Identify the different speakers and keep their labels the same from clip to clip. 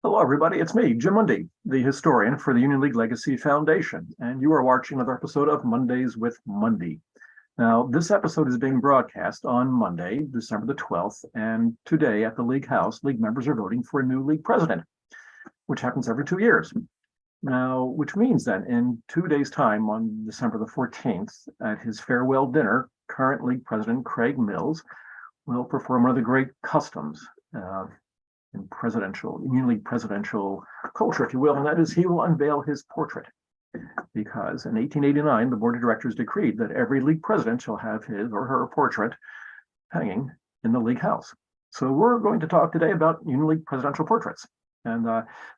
Speaker 1: Hello, everybody. It's me, Jim Mundy, the historian for the Union League Legacy Foundation, and you are watching another episode of Mondays with Mundy. Now, this episode is being broadcast on Monday, December the 12th, and today at the League House, League members are voting for a new League president, which happens every 2 years. Now, which means that in 2 days' time, on December the 14th, at his farewell dinner, current League President Craig Mills will perform one of the great customs in Union League presidential culture, if you will, and that is he will unveil his portrait. Because in 1889, the board of directors decreed that every league president shall have his or her portrait hanging in the league house. So we're going to talk today about Union League presidential portraits. And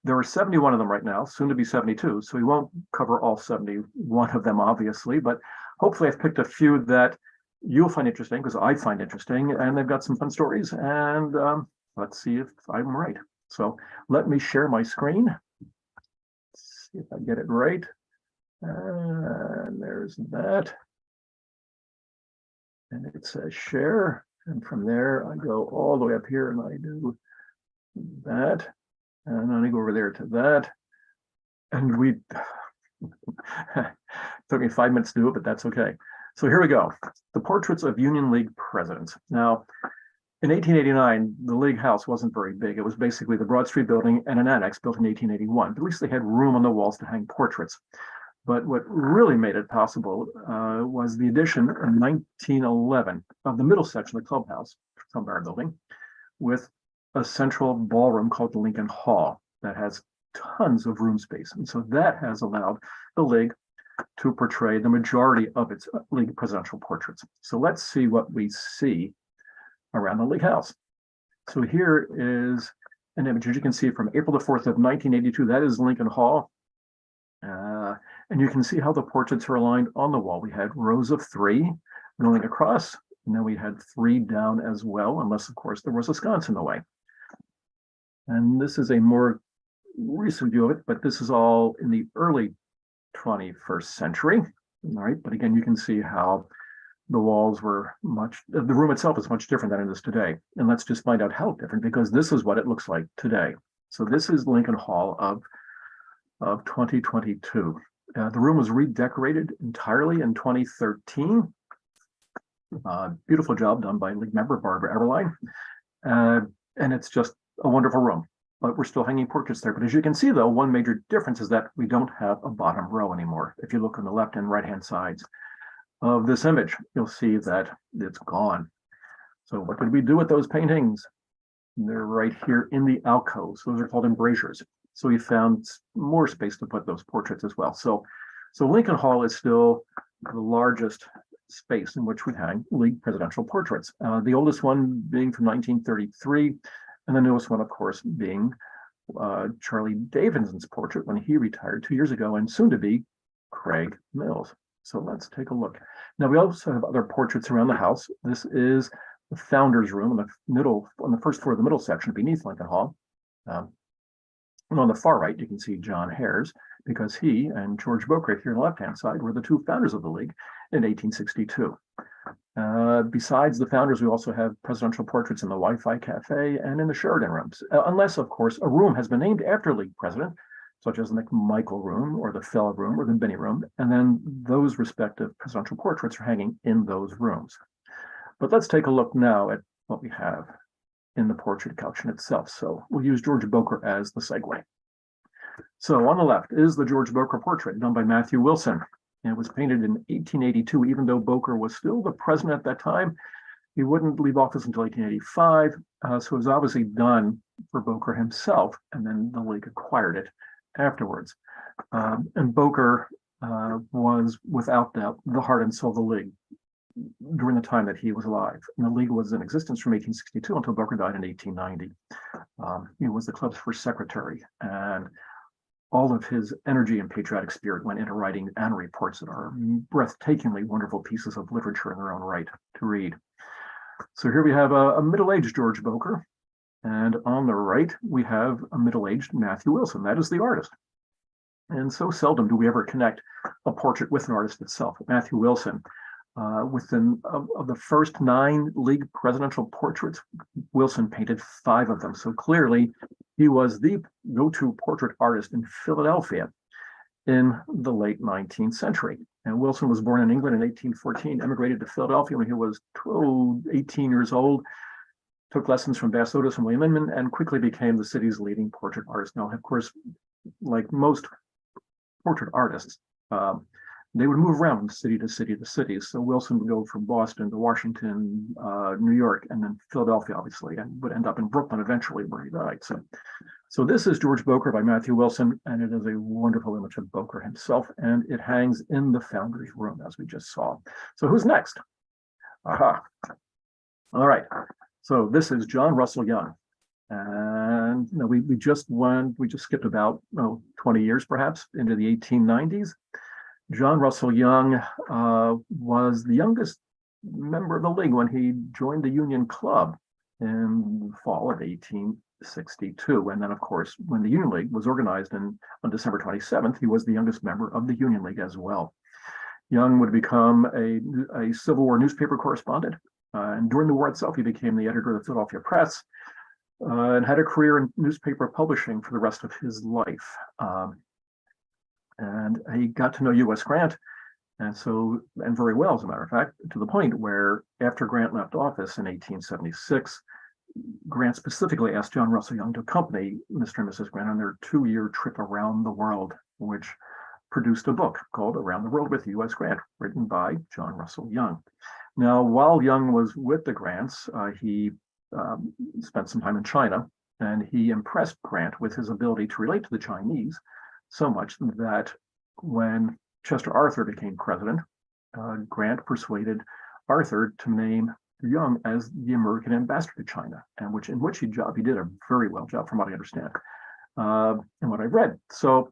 Speaker 1: there are 71 of them right now, soon to be 72. So we won't cover all 71 of them, obviously, but hopefully I've picked a few that you'll find interesting because I find interesting, and they've got some fun stories. And let's see if I'm right. So let me share my screen. Let's see if I get it right. And there's that. And it says share. And from there, I go all the way up here and I do that. And then I go over there to that. And we took me 5 minutes to do it, but that's okay. So here we go. The portraits of Union League presidents. Now, in 1889, the League House wasn't very big. It was basically the Broad Street building and an annex built in 1881. But at least they had room on the walls to hang portraits. But what really made it possible was the addition in 1911 of the middle section of the clubhouse, Club building, with a central ballroom called the Lincoln Hall that has tons of room space. And so that has allowed the League to portray the majority of its League presidential portraits. So let's see what we see around the League House. So here is an image, as you can see, from April the 4th of 1982. That is Lincoln Hall. And you can see how the portraits are aligned on the wall. We had rows of 3 going across, and then we had 3 down as well, unless, of course, there was a sconce in the way. And this is a more recent view of it, but this is all in the early 21st century. All right, but again, you can see how the walls were the room itself is much different than it is today. And let's just find out how different, because this is what it looks like today. So this is Lincoln Hall of 2022. The room was redecorated entirely in 2013. Beautiful job done by League member Barbara Everline. And it's just a wonderful room, but we're still hanging portraits there. But as you can see, though, one major difference is that we don't have a bottom row anymore. If you look on the left and right-hand sides of this image, you'll see that it's gone. So what did we do with those paintings? They're right here in the alcoves. Those are called embrasures. So we found more space to put those portraits as well. So Lincoln Hall is still the largest space in which we hang League presidential portraits. The oldest one being from 1933, and the newest one, of course, being Charlie Davidson's portrait when he retired 2 years ago, and soon to be Craig Mills. So let's take a look. Now, we also have other portraits around the house. This is the founder's room in the middle, on the first floor of the middle section beneath Lincoln Hall. And on the far right, you can see John Hares, because he and George Boker here on the left-hand side were the 2 founders of the League in 1862. Besides the founders, we also have presidential portraits in the Wi-Fi Cafe and in the Sheridan rooms, unless, of course, a room has been named after League president, such as the McMichael room or the Fell room or the Binney room, and then those respective presidential portraits are hanging in those rooms. But let's take a look now at what we have in the portrait collection itself. So we'll use George Boker as the segue. So on the left is the George Boker portrait done by Matthew Wilson. And it was painted in 1882, even though Boker was still the president at that time. He wouldn't leave office until 1885. So it was obviously done for Boker himself, and then the League acquired it afterwards. And Boker was, without doubt, the heart and soul of the League during the time that he was alive. And the League was in existence from 1862 until Boker died in 1890. He was the club's first secretary, and all of his energy and patriotic spirit went into writing annual reports that are breathtakingly wonderful pieces of literature in their own right to read. So here we have a middle-aged George Boker, and on the right, we have a middle-aged Matthew Wilson. That is the artist. And so seldom do we ever connect a portrait with an artist itself. Matthew Wilson, within of the first 9 League presidential portraits, Wilson painted 5 of them. So clearly, he He was the go-to portrait artist in Philadelphia in the late 19th century. And Wilson was born in England in 1814, emigrated to Philadelphia when he was 18 years old, took lessons from Bass Otis and William Inman, and quickly became the city's leading portrait artist. Now, of course, like most portrait artists, they would move around from city to city to city. So Wilson would go from Boston to Washington, New York, and then Philadelphia, obviously, and would end up in Brooklyn eventually, where he died. So this is George Boker by Matthew Wilson, and it is a wonderful image of Boker himself, and it hangs in the Founders Room, as we just saw. So who's next? Aha. All right. So this is John Russell Young. And we just skipped about 20 years perhaps into the 1890s. John Russell Young was the youngest member of the League when he joined the Union Club in the fall of 1862. And then, of course, when the Union League was organized on December 27th, he was the youngest member of the Union League as well. Young would become a Civil War newspaper correspondent. And during the war itself, he became the editor of the Philadelphia Press and had a career in newspaper publishing for the rest of his life. And he got to know U.S. Grant, and very well, as a matter of fact, to the point where after Grant left office in 1876, Grant specifically asked John Russell Young to accompany Mr. and Mrs. Grant on their 2-year trip around the world, which produced a book called Around the World with U.S. Grant, written by John Russell Young. Now, while Young was with the Grants, he spent some time in China, and he impressed Grant with his ability to relate to the Chinese so much that when Chester Arthur became president, Grant persuaded Arthur to name Young as the American ambassador to China, and in which he did a very well job, from what I understand, and what I've read. So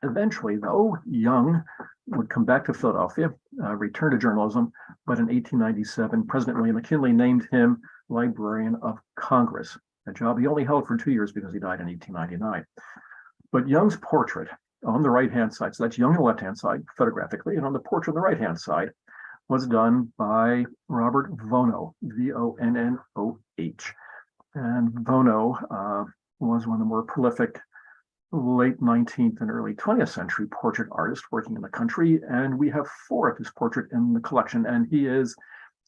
Speaker 1: eventually, though, Young would come back to Philadelphia, return to journalism, but in 1897, President William McKinley named him Librarian of Congress, a job he only held for 2 years because he died in 1899. But Young's portrait on the right-hand side, so that's Young on the left-hand side, photographically, and on the portrait on the right-hand side was done by Robert Vonnoh, V-O-N-N-O-H. And Vonnoh was one of the more prolific late 19th and early 20th century portrait artists working in the country, and we have 4 of his portraits in the collection. And he is,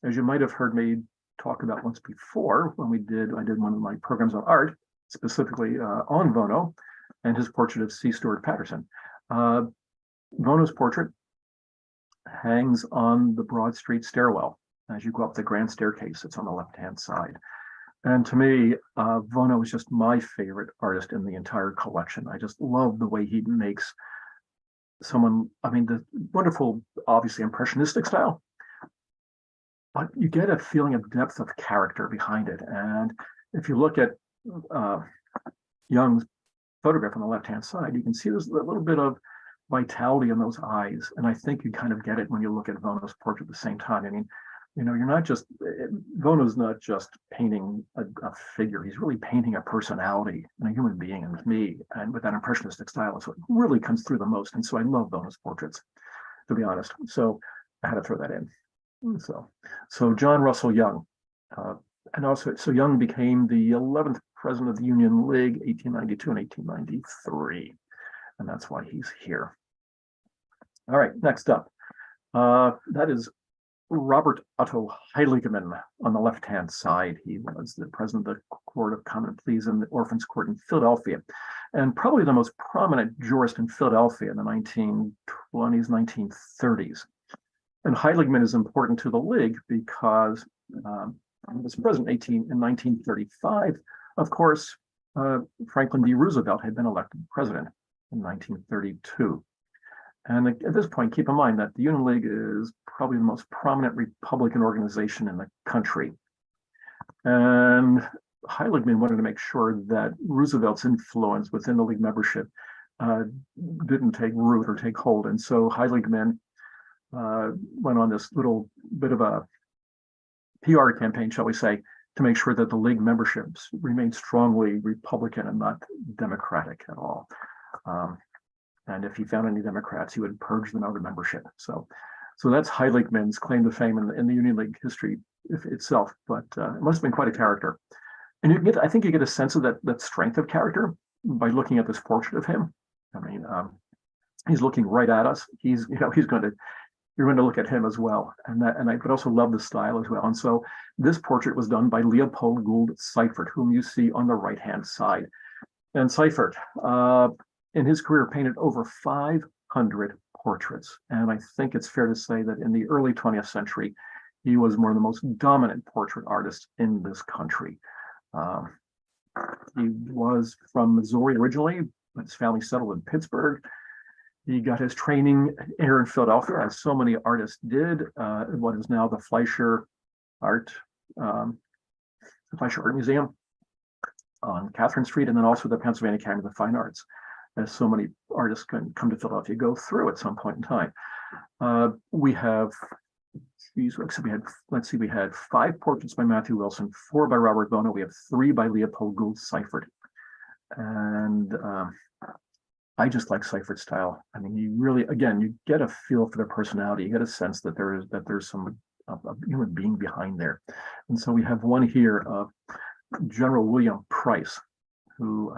Speaker 1: as you might have heard me talk about once before, when I did one of my programs on art, specifically on Vonnoh, and his portrait of C. Stuart Patterson. Vonnoh's portrait hangs on the Broad Street stairwell as you go up the grand staircase. It's on the left-hand side. And to me, Vonnoh is just my favorite artist in the entire collection. I just love the way he makes the wonderful, obviously impressionistic style, but you get a feeling of depth of character behind it. And if you look at Young's photograph on the left-hand side, you can see there's a little bit of vitality in those eyes. And I think you kind of get it when you look at Vonnoh's portrait at the same time. I mean, Vonnoh's not just painting a figure, he's really painting a personality and a human being, and with me, and with that impressionistic style. So it really comes through the most. And so I love Vonnoh's portraits, to be honest. So I had to throw that in. So John Russell Young, and also, so Young became the 11th president of the Union League, 1892 and 1893. And that's why he's here. All right, next up, that is Robert Otto Heiligman on the left-hand side. He was the president of the Court of Common Pleas and the Orphans Court in Philadelphia, and probably the most prominent jurist in Philadelphia in the 1920s, 1930s. And Heiligman is important to the League because he was president in 1935. Of course, Franklin D. Roosevelt had been elected president in 1932. And at this point, keep in mind that the Union League is probably the most prominent Republican organization in the country. And Heiligman wanted to make sure that Roosevelt's influence within the League membership didn't take root or take hold. And so Heiligman went on this little bit of a PR campaign, shall we say, to make sure that the League memberships remained strongly Republican and not Democratic at all. And if he found any Democrats, he would purge them out of membership. So that's Heiligman's claim to fame in the Union League history itself. But it must have been quite a character. And you get, I think you get a sense of that strength of character by looking at this portrait of him. I mean, he's looking right at us. He's, he's going to, you're going to look at him as well. And I could also love the style as well. And so this portrait was done by Leopold Gould Seifert, whom you see on the right-hand side. And Seifert, in his career, painted over 500 portraits. And I think it's fair to say that in the early 20th century, he was one of the most dominant portrait artists in this country. He was from Missouri originally, but his family settled in Pittsburgh. He got his training here in Philadelphia, as so many artists did, what is now the Fleischer Art Museum on Catherine Street, and then also the Pennsylvania Academy of the Fine Arts, as so many artists can come to Philadelphia, go through at some point in time. We have, we had 5 portraits by Matthew Wilson, 4 by Robert Bono. We have 3 by Leopold Gould Seifert. And I just like Seifert's style. I mean, you really, again, you get a feel for their personality. You get a sense that there's some a human being behind there. And so we have one here of General William Price, who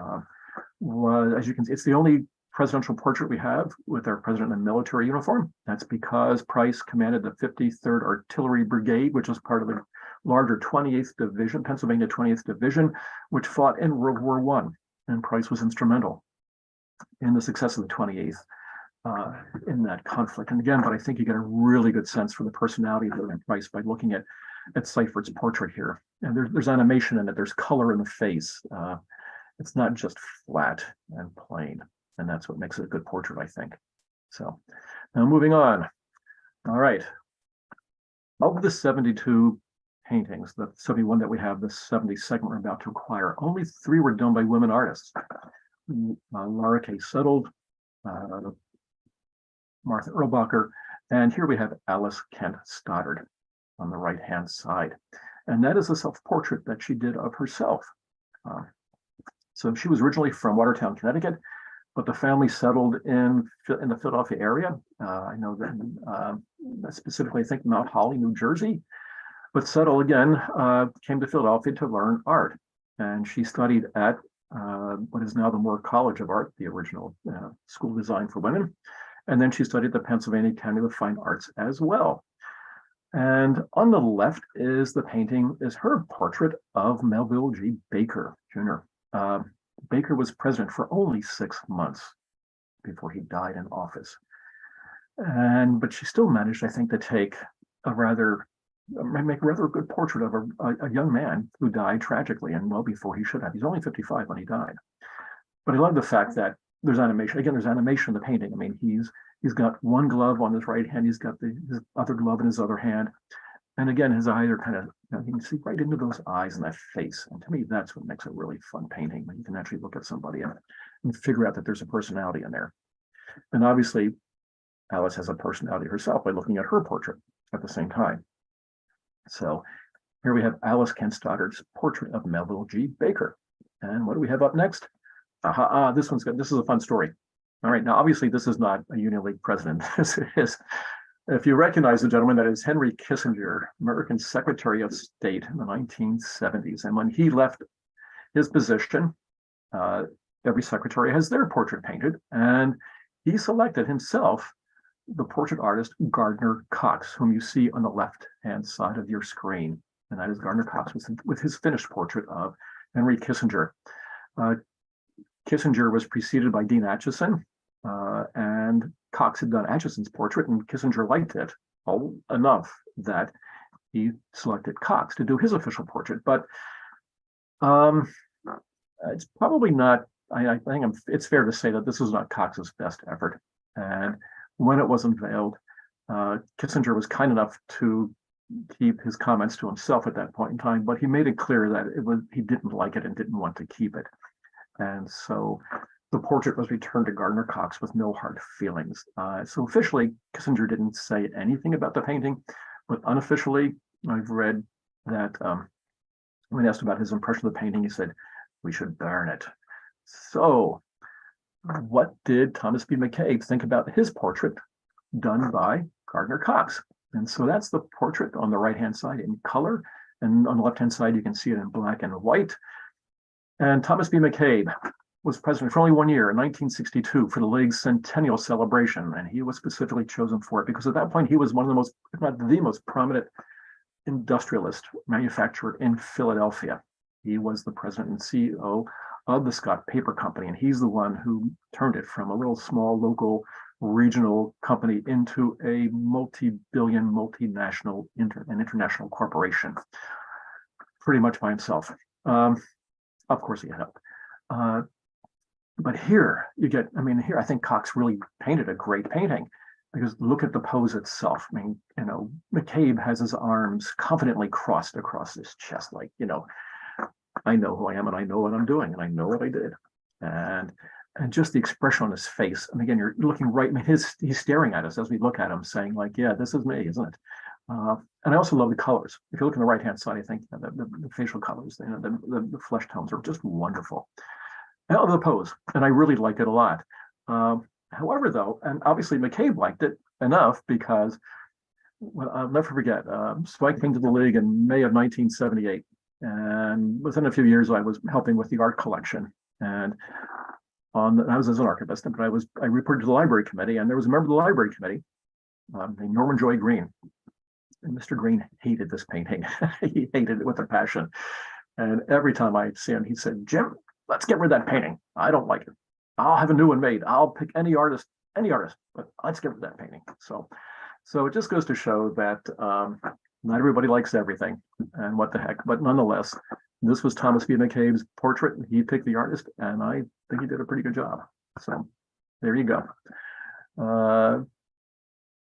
Speaker 1: was, as you can see, it's the only presidential portrait we have with our president in military uniform. That's because Price commanded the 53rd Artillery Brigade, which was part of the larger 28th Division, Pennsylvania 20th Division, which fought in World War I. And Price was instrumental in the success of the 28th in that conflict. And again, but I think you get a really good sense for the personality of William Price by looking at Seifert's portrait here. And there's animation in it, there's color in the face. It's not just flat and plain. And that's what makes it a good portrait, I think. So now moving on. All right. Of the 72 paintings, the 71 that we have, the 72nd we're about to acquire, only 3 were done by women artists. Laura K. Settled, Martha Erlbacher, and here we have Alice Kent Stoddard on the right-hand side. And that is a self-portrait that she did of herself. So she was originally from Watertown, Connecticut, but the family settled in the Philadelphia area. I know that specifically, I think Mount Holly, New Jersey, but settled again, came to Philadelphia to learn art. And she studied at what is now the Moore College of Art, the original school designed for women. And then she studied at the Pennsylvania Academy of Fine Arts as well. And on the left is the painting, is her portrait of Melville G. Baker, Jr. Baker was president for only 6 months before he died in office. But she still managed, I think, to make a rather good portrait of a young man who died tragically and well before he should have. He's only 55 when he died. But I love the fact that there's animation. Again, there's animation in the painting. I mean, he's got one glove on his right hand. He's got his other glove in his other hand. And again, his eyes are kind of, you can see right into those eyes and that face. And to me, that's what makes a really fun painting, when you can actually look at somebody and figure out that there's a personality in there. And obviously, Alice has a personality herself by looking at her portrait at the same time. So here we have Alice Kent Stoddard's portrait of Melville G. Baker. And what do we have up next? This one's good. This is a fun story. All right, now obviously this is not a Union League president. This is, if you recognize the gentleman, that is Henry Kissinger, American Secretary of State in the 1970s. And when he left his position, every secretary has their portrait painted, and he selected himself the portrait artist Gardner Cox, whom you see on the left-hand side of your screen. And that is Gardner Cox with his finished portrait of Henry Kissinger. Kissinger was preceded by Dean Acheson, and Cox had done Acheson's portrait, and Kissinger liked it enough that he selected Cox to do his official portrait. But it's probably not, I think it's fair to say that this was not Cox's best effort. And when it was unveiled, Kissinger was kind enough to keep his comments to himself at that point in time, but he made it clear that he didn't like it and didn't want to keep it. And so the portrait was returned to Gardner Cox with no hard feelings. So officially, Kissinger didn't say anything about the painting, but unofficially, I've read that when asked about his impression of the painting, he said, "We should burn it." So what did Thomas B. McCabe think about his portrait done by Gardner Cox? And so that's the portrait on the right-hand side in color. And on the left-hand side, you can see it in black and white. And Thomas B. McCabe was president for only 1 year in 1962 for the League's centennial celebration. And he was specifically chosen for it because at that point, he was one of the most, if not the most prominent industrialist manufacturer in Philadelphia. He was the president and CEO of the Scott Paper Company, and he's the one who turned it from a little small local regional company into a multi-billion, multinational and international corporation, pretty much by himself. Of course, he had help. But here you get, I mean, here I think Cox really painted a great painting because look at the pose itself. I mean, you know, McCabe has his arms confidently crossed across his chest, like, you know, I know who I am and I know what I'm doing and I know what I did. And just the expression on his face. And again, you're looking right, I mean, he's staring at us as we look at him saying like, yeah, this is me, isn't it? And I also love the colors. If you look on the right-hand side, I think the facial colors, you know, the flesh tones are just wonderful. I love the pose, and I really like it a lot. However, though, and obviously McCabe liked it enough because well, I'll never forget, Spike came to the League in May of 1978. And within a few years, I was helping with the art collection. And I was as an archivist, but I reported to the library committee, and there was a member of the library committee named Norman Joy Green. And Mr. Green hated this painting. He hated it with a passion. And every time I'd see him, he said, Jim, let's get rid of that painting. I don't like it. I'll have a new one made. I'll pick any artist, but let's get rid of that painting. So it just goes to show that not everybody likes everything, and what the heck. But nonetheless, this was Thomas B. McCabe's portrait. He picked the artist, and I think he did a pretty good job. So there you go. And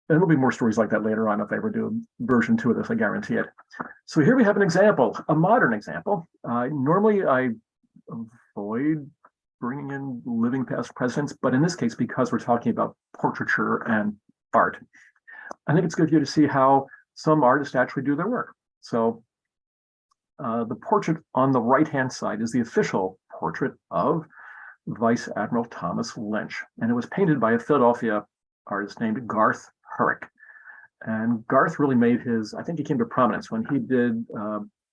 Speaker 1: there'll be more stories like that later on if I ever do a version 2 of this, I guarantee it. So here we have an example, a modern example. Normally I avoid bringing in living past presidents, but in this case, because we're talking about portraiture and art, I think it's good for you to see how some artists actually do their work. So the portrait on the right-hand side is the official portrait of Vice Admiral Thomas Lynch, and it was painted by a Philadelphia artist named Garth Herrick. And Garth really made I think he came to prominence when he did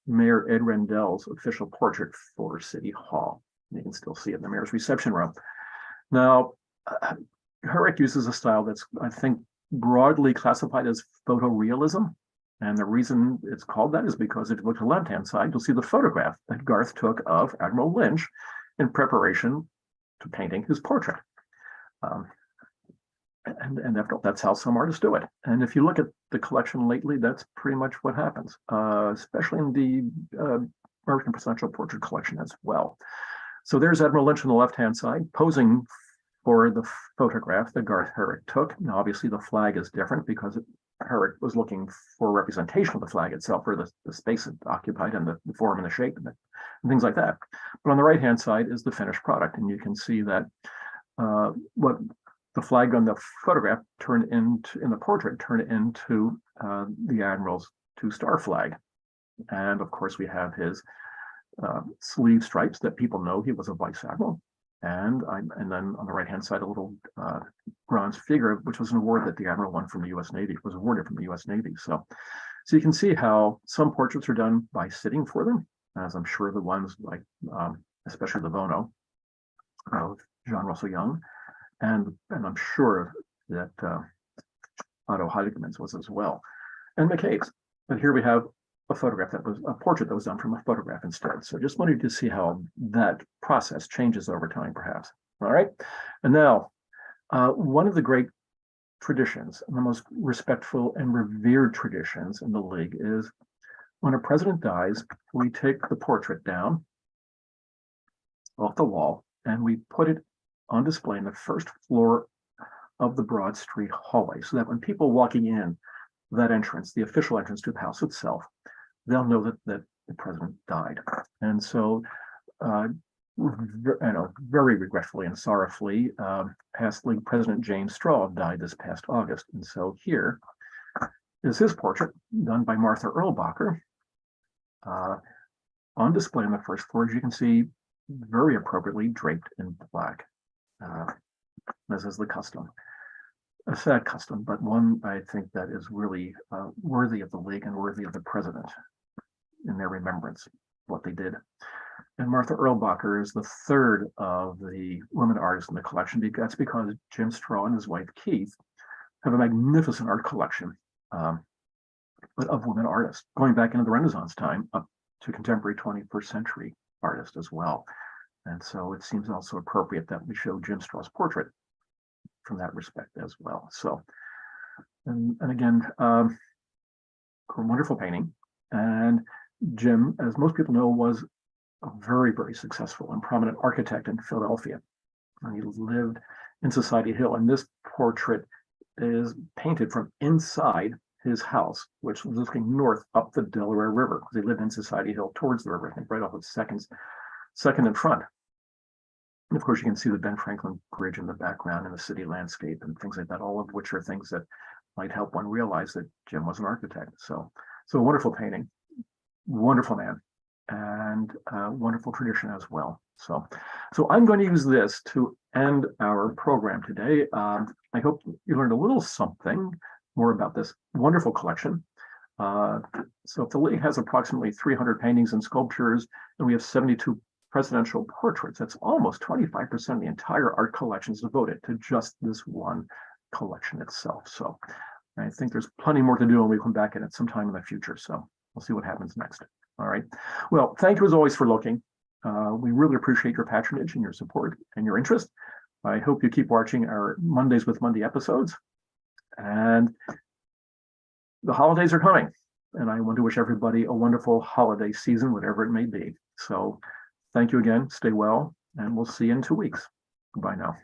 Speaker 1: Mayor Ed Rendell's official portrait for City Hall. You can still see it in the mayor's reception room. Now, Herrick uses a style that's, I think, broadly classified as photorealism. And the reason it's called that is because if you look at the left-hand side, you'll see the photograph that Garth took of Admiral Lynch in preparation to painting his portrait. And after all, that's how some artists do it. And if you look at the collection lately, that's pretty much what happens, especially in the American Presidential Portrait Collection as well. So there's Admiral Lynch on the left-hand side, posing for the photograph that Garth Herrick took. Now, obviously, the flag is different because Herrick was looking for representation of the flag itself, or the space it occupied and the form and the shape and things like that. But on the right-hand side is the finished product, and you can see that what the flag on the photograph in the portrait turned into the Admiral's 2-star flag. And of course, we have his sleeve stripes that people know he was a vice admiral. And then on the right-hand side, a little bronze figure, which was an award that the Admiral won from the U.S. Navy. It was awarded from the U.S. Navy. So you can see how some portraits are done by sitting for them, as I'm sure the ones like, especially the Bono of John Russell Young. And I'm sure that Otto Heidegmann's was as well, and McCabe's. But here we have a portrait that was done from a photograph instead. So just wanted to see how that process changes over time, perhaps. All right. And now, one of the great traditions, and the most respectful and revered traditions in the League is when a president dies, we take the portrait down off the wall and we put it on display in the first floor of the Broad Street hallway, so that when people walking in that entrance, the official entrance to the house itself, they'll know that the president died. And so, very regretfully and sorrowfully, past League President James Straw died this past August. And so here is his portrait done by Martha Erlbacher on display on the first floor, as you can see, very appropriately draped in black. As is the custom. A sad custom, but one I think that is really worthy of the League and worthy of the president. in their remembrance of what they did. And Martha Erlbacher is the third of the women artists in the collection. That's because Jim Straw and his wife Keith have a magnificent art collection of women artists, going back into the Renaissance time up to contemporary 21st century artists as well. And so it seems also appropriate that we show Jim Straw's portrait from that respect as well. So, and again, a wonderful painting. And Jim, as most people know, was a very, very successful and prominent architect in Philadelphia. And he lived in Society Hill. And this portrait is painted from inside his house, which was looking north up the Delaware River, because he lived in Society Hill towards the river, I think right off of second in front. And of course, you can see the Ben Franklin Bridge in the background and the city landscape and things like that, all of which are things that might help one realize that Jim was an architect. So a wonderful painting, wonderful man, and wonderful tradition as well. So I'm going to use this to end our program today. I hope you learned a little something more about this wonderful collection. So if the league has approximately 300 paintings and sculptures, and we have 72 presidential portraits, that's almost 25% of the entire art collection is devoted to just this one collection itself. So I think there's plenty more to do when we come back in it sometime in the future. So we'll see what happens next. All right. Well, thank you as always for looking. We really appreciate your patronage and your support and your interest. I hope you keep watching our Mondays with Mundy episodes. And the holidays are coming, and I want to wish everybody a wonderful holiday season, whatever it may be. So thank you again, stay well, and we'll see you in 2 weeks. Goodbye now.